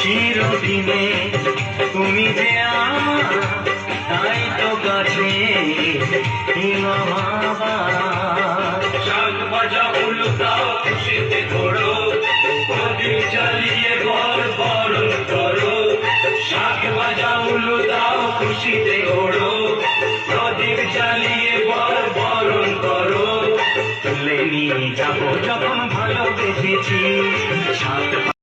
চিরদিনে তুমি যে আমার, তাই তো গাছে শাক ভাজা উলুদাও খুশিতে ঘোরো, প্রদীপ জ্বালিয়ে ঘর বরণ করো। শাক ভাজা উলুদাও খুশিতে ঘোরো, প্রদীপ জ্বালিয়ে ঘর বরণ করো। তুলে নিয়ে যাবো যখন